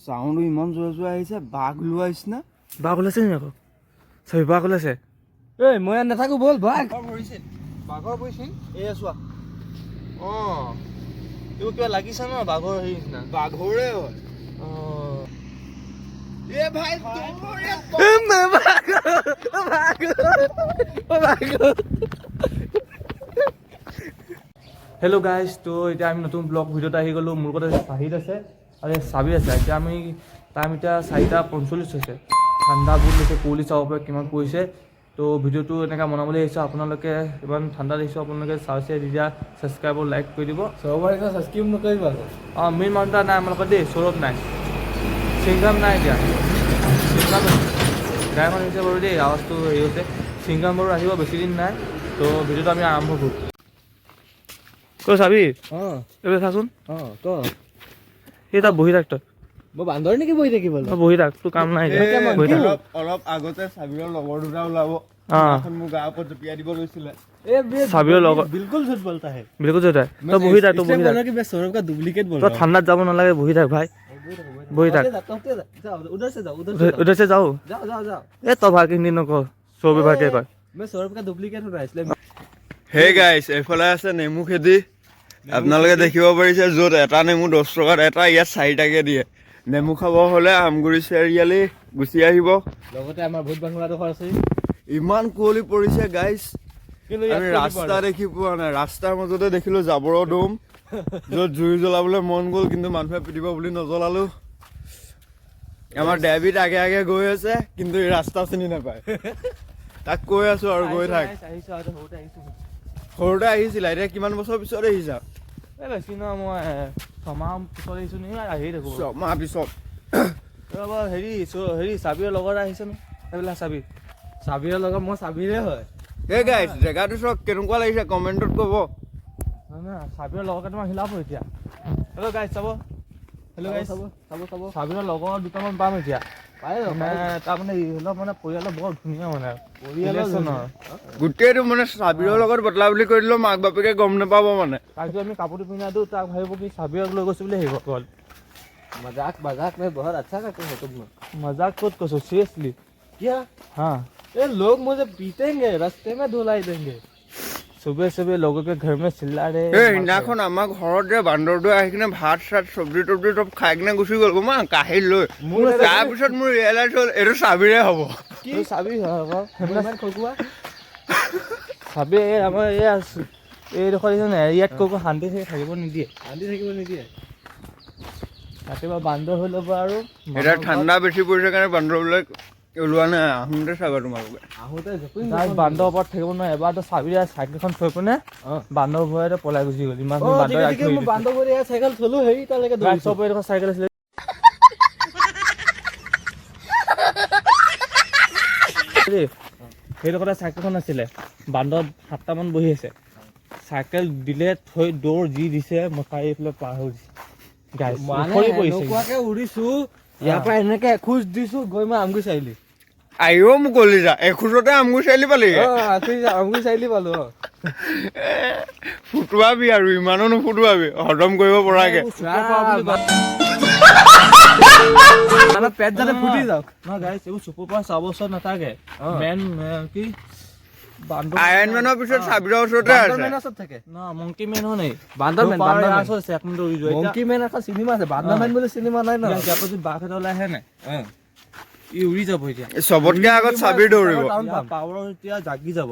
sound ইমান জোৰে জোৰে আহিছে বাঘ ওলোৱা নিচিনা বাঘ ওলাইছে নি আকৌ চাবি বাঘ ওলাইছে এই মই ইয়াত নাথাকো বল বাঘ ভৰিছিল বাঘৰ ভৰিছিল এয়া চোৱা অঁ এইবোৰ কিবা লাগিছে ন বাঘৰ হেৰি নিচিনা বাঘৰে হয় এ ভাই হেল্ল' গাইজ তো এতিয়া আমি নতুন ব্লগ ভিডিঅ'ত আহি গ'লোঁ মোৰ লগত চাহিদ আছে আৰু চাবি আছে এতিয়া আমি টাইম এতিয়া 4:45 হৈছে ঠাণ্ডা বহুত লৈছে কুঁৱলী চাব পাৰে কিমান পৰিছে তো ভিডিঅ'টো এনেকৈ বনাবলৈ আহিছোঁ আপোনালোকে ইমান ঠাণ্ডা দেখিছোঁ আপোনালোকে চাইছে তেতিয়া ছাবস্ক্ৰাইব আৰু লাইক কৰি দিব চবৰে ছাবস্ক্ৰাইব নকৰিব অঁ মেইন মানুহ এটা নাই আমাৰ লগত দেই সৌৰভ নাই চিংগাম নাই এতিয়া চিংগাম গাই মানুহ হৈছে বাৰু দেই আৱাজটো হেৰি হৈছে চিংগাম বাৰু আহিব বেছি দিন নাই তো ভিডিঅ'টো আমি আৰম্ভ কৰোঁ কৈ চাবি এইবাৰ চাচোন ক সেই তাত বহি থাক তই মই বান্দৰ নেকি বহি থাকিব বহি থাক তোৰ কাম নাই অলপ আগতে চাবিৰৰ লগৰ দুটা ওলাব মোৰ গাৰ ওপৰত জঁপিয়াই দিব লৈছিলে চাবিৰৰ লগৰ বিলকুল ঝুট বলতা হে বিলকুল জয় তই বহি থাক তই বহি থাক सौरभ का डुप्लीकेट बोल তই ঠাণ্ডাত যাব নালাগে বহি থাক ভাই বহি থাক उधर से जाओ उधर से जाओ जाओ जाओ जाओ ए तो भाग हिंदी नक सौरभ भागे कय मैं सौरभ का डुप्लीकेट हो रहा है इसलिए हे गाइस এফালে আছে নেমু খেতি আপোনালোকে দেখিব পাৰিছে য'ত এটা নেমু 10 টকাত এটা ইয়াত 4টাকে দিয়ে নেমু খাব হলে আমগুৰি চাৰিআলি গুচি আহিব লগতে আমাৰ বহুত বাংলাদেশৰ আছে ইমান কুঁৱলী পৰিছে গাইস কিন্তু আমি ৰাস্তা দেখি পোৱা নাই ৰাস্তাৰ মাজতে দেখিলো জাবৰৰ দম য'ত জুই জ্বলাবলৈ মন গ'ল কিন্তু মানুহে পিটিব বুলি নজ্বলালো আমাৰ ডেভিড আগে আগে গৈ আছে কিন্তু এই ৰাস্তা চিনি নাপায় তাক কৈ আছো আৰু গৈ থাক সৰুতে আহিছিল এতিয়া কিমান বছৰ পিছত আহিছা এই বেছি ন মই ছমাহ পিছত আহিছোঁ নি আহি থাকোঁ ছমাহ পিছত হেৰি চাবিৰ লগত আহিছে ন এইবিলাক চাবিৰ লগত মই চাবিৰে হয় এই গাইছ জেগাটো চক কেনেকুৱা লাগিছে কমেণ্টত ক'ব নহয় চাবিৰ লগত কেইটামান হিলাব এতিয়া হেল্ল' গাইছ চাব হেল্ল' গাইছ চাব চাবিৰ লগত দুটামান পাম এতিয়া তাৰমানে ইহঁতৰ মানে পৰিয়ালৰ বৰ ধুনীয়া মানে পৰিয়ালৰ গোটেইটো মানে চাবিৰৰ লগত বদলা বুলি কৈ দিলেও মাক বাপেকে গম নাপাব মানে তাক আমি কাপোৰটো পিন্ধাই দিওঁ তাক ভাবিব কি চাবিৰক লৈ গৈছোঁ বুলি আহিব অকল मजाक में बहुत अच्छा करते हो तुम मजाक खुद को सीरियसली क्या हाँ ये लोग मुझे पीटेंगे रास्ते में धुलाई देंगे सुबह सुबह लोगों के घर में चिल्ला रहे সেইদিনাখন আমাৰ ঘৰত যে বান্দৰটোৱে আহি কিনে ভাত চাত চব্জি তব্জি চব খাই কিনে গুচি গ'ল গমা কাঢ়ি লৈ তাৰপিছত মোৰ ৰিয়েলাইজ হ'ল এইটো চাবিৰে হ'ব কি চাবি চাবি আমাৰ এইডোখৰ ইয়াত কৈ শান্তি থাকিব নিদিয়ে ৰাতিপুৱা বান্দৰ হৈ ল'ব আৰু এতিয়া ঠাণ্ডা বেছি পৰিছে কাৰণে বান্দৰবিলাক ওলোৱা নাই আহোঁতে চাবা তোমালোকে বান্দৰ ওপৰত থাকিব নোৱাৰে এবাৰতো চাবি চাইকেলখন থৈ পিনে বান্দৰ ভয়তে পলাই গুচি গ'ল ইমান বান্দৰ ভৰি চাইকেল থলো হেৰি তালৈকে চাইকেল আছিলে সেইডোখৰতে চাইকেলখন আছিলে বান্দৰ 7টামান বহি আছে চাইকেল দিলে থৈ দৌৰ যি দিছে মই চাৰিওফালে পাৰ হৈ দিছে উৰিছো ইয়াৰ পৰা এনেকে এখোজ দিছো গৈ মই আমগুৰি চাৰিলি আহিও মোক গলি যা এখোজতে আমগুৰি চাৰিলি পালি আমগুৰি চাৰিলি পালো ফুটুৱাবি আৰু ইমানো নুফুটুৱাবি হজম কৰিব পৰাকে পেট যাতে ফুটি যাওক নহয় গাইছ এইবোৰ চকুৰ পৰা চাব ওচৰত নাথাকে মেন কি আইৰনমেনৰ পিছত চাবিৰৰ ওচৰতে আছে থাকে না মংকি মেন হয় নাই বান্দৰমেন আছে এক মিনিট উৰি যোৱা মংকি মেন এটা চিনেমা আছে বান্দৰমেন বুলি চিনেমা নাই ন ইয়াৰ পৰা যদি বাঘ এটা ওলাই আহে নাই ই উৰি যাব এতিয়া চবতকে আগত চাবিৰ দৌৰিব পাৱাৰ এতিয়া জাগি যাব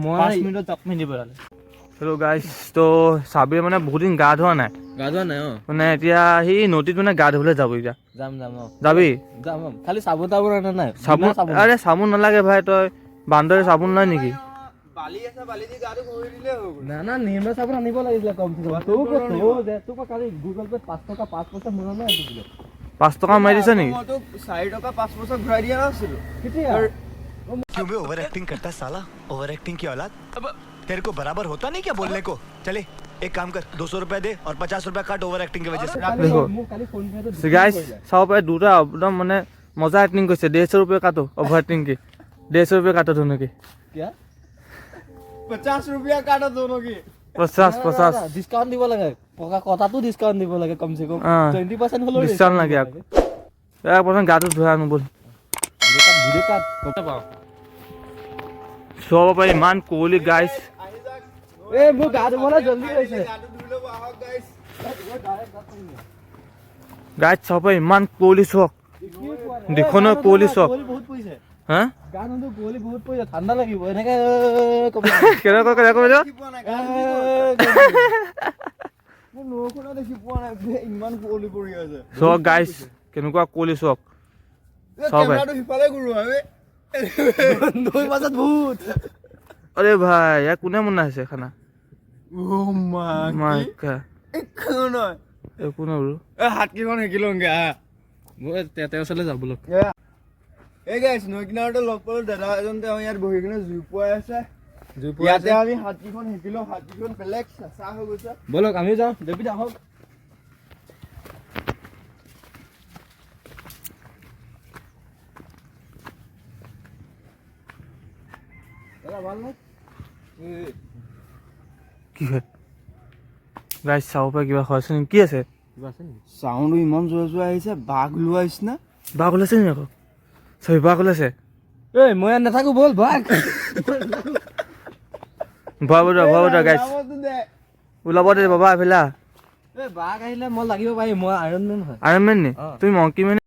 মই 5 মিনিটত জাপ মাৰি দিব হেল্ল' গাইছ তো চাবিৰ মানে বহুত দিন গা ধোৱা নাই মানে এতিয়া সি নদীত মানে গা ধুবলৈ যাব এতিয়া যাবি খালি চাবোন তাবোন আনা নাই চাবোন আৰে চাবোন নালাগে ভাই তই বান্দৰে চাবোন নাই নেকি বালি আছে বালি দি গাটো ধুই দিলে হ'ব না নিৰ্মল চাবোন আনিব লাগিছিলে কম তোক কালি গুগল পে 5 টকা 5 পইচা মৰা নাই দিছিলে 5 টকা মাৰি দিছে নেকি মই তো 4 টকা 5 পইচা ঘূৰাই দিয়া নাছিল কেতিয়া क्यों बे ओवर एक्टिंग करता है साला ओवर एक्टिंग की औलाद अब तेरे को बराबर होता नहीं क्या बोलने को चले एक काम कर 200 रुपए दे और 50 रुपए काट ओवर एक्टिंग की वजह से गाइस চাব পাৰে দুটা একদম মানে মজা এক্টিং কৰিছে 150 रुपए কাটো ওভাৰ এক্টিং কি 150 रुपए काटो दोनों की क्या 50 रुपया काटो दोनों की 50 डिस्काउंट দিব লাগে কথাটো ডিছকাউণ্ট দিব লাগে কমচে কম 20% হ'লেও ডিছকাউণ্ট লাগে আকৌ প্ৰথম গাটো ধুই আনো ব'ল ভিডিঅ' কাট পাওঁ চব পাৰি ইমান কুঁৱলী গাইছ এই মোৰ গা ধুবলৈ জল্দি হৈছে গাইছ চাব পাৰি ইমান কুঁৱলী চক দেখোন কুঁৱলী চক বহুত পৰিছে হা গা ধুওঁতে কুঁৱলী বহুত পৰিছে ঠাণ্ডা লাগিব এনেকে কেনেকৈ ইমান কুঁৱলী পৰি আছে চক গাইছ কেনেকুৱা কুঁৱলী চক চব সিফালে ঘূৰোৱা নৈ মাজত ভূত আৰে ভাই ইয়াক কোনে বনাইছে খানা একো নাই বোলো হাতকেইখন শিকি লওঁগে মই তেওঁৰ ওচৰলৈ যাব বোলো এই গাইছ নৈ কিনাৰতে লগ পালো দাদা এজন তেওঁ ইয়াত বহি কিনে জুই পুৱাই আছে ইয়াতে আমি হাতকেইখন শিকিলো হাতকেইখন বেলেগ চেঁচা হৈ গৈছে বলক আমিও যাওঁ দেৱী আহক কি হয় গাইছ চাব পাৰি কিবা হৈছে নেকি কি আছে চাউণ্ডো ইমান জোৰে জোৰে আহিছে বাঘ ওলোৱা নিচিনা বাঘ ওলাইছে নেকি আকৌ চাবি বাঘ ওলাইছে এই মই ইয়াত নাথাকো বল ভাগ ভৰাব গাইছ ওলাব দে বাবা এফালে এই বাঘ আহিলে মই লাগিব পাৰিম মই আইৰণ মেন হয় আইৰণ মেন নি তুমি মংকি মেন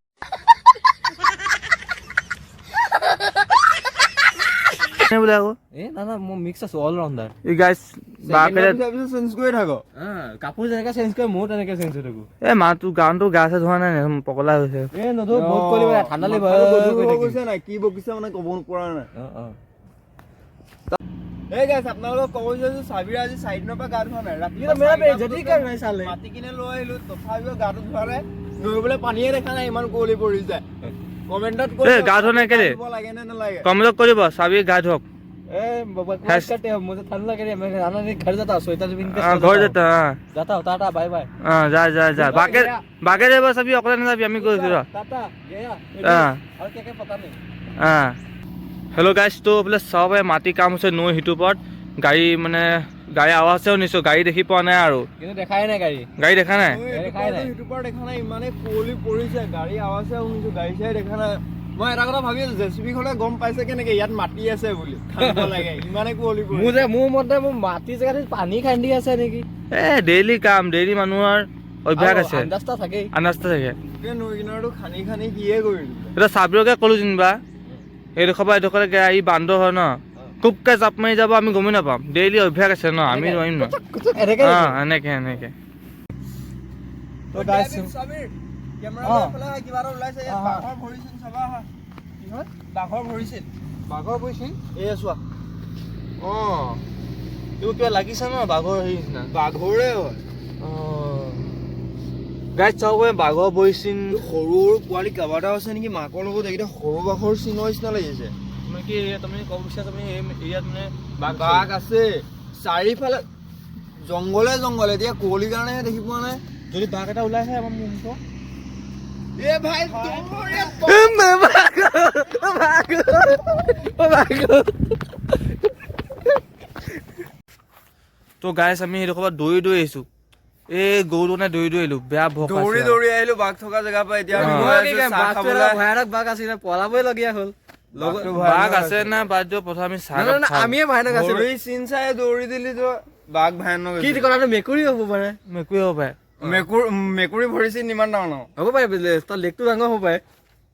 বোলে আকৌ না মই মিক্স আছো অল ৰাউণ্ডাৰ এই গাইছ বাঘেৰে চেঞ্জ কৰি থাক কাপোৰ যেনেকে চেঞ্জ কৰে ময়ো তেনেকে চেঞ্জ হৈ থাকো এই মাতো গানটো গা চা ধোৱা নাই পকলা হৈছে এই নধো বহুত কৰিব ঠাণ্ডা লাগিব গৈছে নাই কি বকিছে মানে ক'ব পৰা নাই এই গাইছ আপোনালোকক ক'ব বিচাৰিছো চাবিৰে আজি 4 দিনৰ পৰা গা ধোৱা নাই মাতি কিনে লৈ আহিলো তথাপিও গাটো ধোৱা নাই নৈবলৈ পানীয়ে দেখা নাই ইমান কুঁৱলী পৰি যায় কমেণ্টত গা ধোৱা নাই কেলে লাগে নে নালাগে কমেণ্ট কৰিব চাবি গা ধোৱক मुझे ठंड लग रही है मैं आना नहीं घर जाता हूँ स्वेटर पहन के घर जाता जाता हूँ टाटा बाय बाय जा बागे যাব চাবি অকলে নাযাবি আমি গৈছো टाटा गया और क्या क्या पता नहीं হেল্ল' গাইছ তো বোলে চাব মাটি কাম হৈছে নৈ সিটোৰ ওপৰত গাড়ী আৱাজেও নিছো গাড়ী দেখি পোৱা নাই আৰু কিন্তু দেখাই নাই গাড়ী দেখা নাই সিটোৰ দেখা নাই ইমানে কুঁৱলী পৰিছে গাড়ী আৱাজেও শুনিছো গাড়ী চাই দেখা নাই মই এটা কথা ভাবি আছো জেচিবি খনে গম পাইছে কেনেকে ইয়াত মাটি আছে বুলি খাব লাগে ইমানে কুঁৱলী পৰিছে মোৰ মতে মাটি জেগাত পানী খান্দি আছে নেকি ডেইলি কাম ডেইলি মানুহৰ অভ্যাস আছে আন্দাজটা থাকে নৈ কিনাৰটো খানি খানি কিয়ে কৰিলো এটা চাবিৰকে ক'লো যেনিবা এইডোখৰ গাড়ী বান্ধ হয় ন খুবকে জাপ মাৰি যাব আমি গমেই নাপাম ডেইলি অভ্যাস আছে ন আমি নোৱাৰিম ন এনেকে বাঘৰ ভৰিছিল এই চোৱা এইবোৰ কিবা লাগিছে ন বাঘৰ হেৰি নিচিনা বাঘৰে হয় গাইছ চাব বাঘৰ বহিছিল সৰু পোৱালি কেইবাটাও আছে নেকি মাকৰ লগত এইকেইটা সৰু বাঘৰ চিনৰ নিচিনা লাগিছে তুমি ক'ব বিচাৰা তুমি ইয়াত মানে বাঘ আছে চাৰিওফালে জংঘলে এতিয়া কুঁৱলীৰ কাৰণেহে দেখি পোৱা নাই যদি বাঘ এটা ওলাই আহে আমাৰ মুখত তো গাইছ আমি সেইডোখৰ দৌৰি আহিছো এই গৰুটো নে দৌৰি আহিলো বেয়া ভোক দৌৰি আহিলো বাঘ থকা জেগাৰ পৰা এতিয়া ভয়ানক বাঘ আছিলে পলাবই লগীয়া হ'ল বাঘ আছে না বাদ প্ৰথম আমি আমিয়ে ভয়ানক আছিলো চিন চাই দৌৰি দিলি তো বাঘ ভয়ানক কি কথাটো মেকুৰী হ'ব পাৰে মেকুৰী ভৰিছিল ইমান ডাঙৰ হ'ব পাৰে তাৰ লেগটো ডাঙৰ হ'ব পাৰে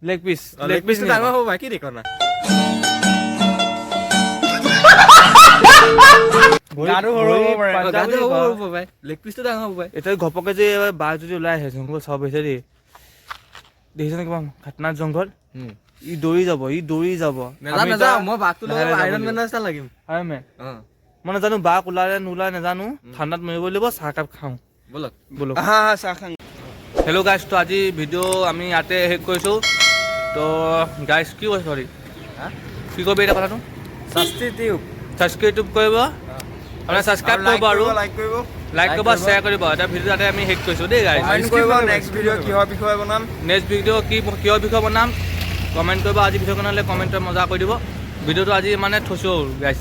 লেগ পিচ ডাঙৰ হ'ব পাৰে কি ঠিকনা এতিয়া ঘপকে যে বাঘ যদি ওলাই আহে জংঘল চাব পাৰিছে দেই দেখিছে নে কিবা খাতনাক জংঘল ই দৌৰি যাব মই নাজানো বাঘ ওলালে নোলায় নাজানো ঠাণ্ডাত মৰিব লাগিব চাহ কাপ খাওঁ ব'লক চাহ খাং হেল্ল' গাইছ তো আজি ভিডিঅ' আমি ইয়াতে শেষ কৰিছোঁ তো গাইছ কি কৈছে সৰি কি কৰিবি এতিয়া কথাটো ছাবস্ক্ৰাইব কৰিব আপোনাৰ ছাবস্ক্ৰাইব কৰিব আৰু লাইক কৰিব শ্বেয়াৰ কৰিব এটা ভিডিঅ' তাতে আমি শেষ কৰিছোঁ দেই গাইছ নেক্সট ভিডিঅ' কিহৰ বিষয়ে বনাম কমেণ্ট কৰিব আজি ভিডিঅ'খন হ'লে কমেণ্টত মজা কৰি দিব ভিডিঅ'টো আজি মানে থৈছোঁ গাইছ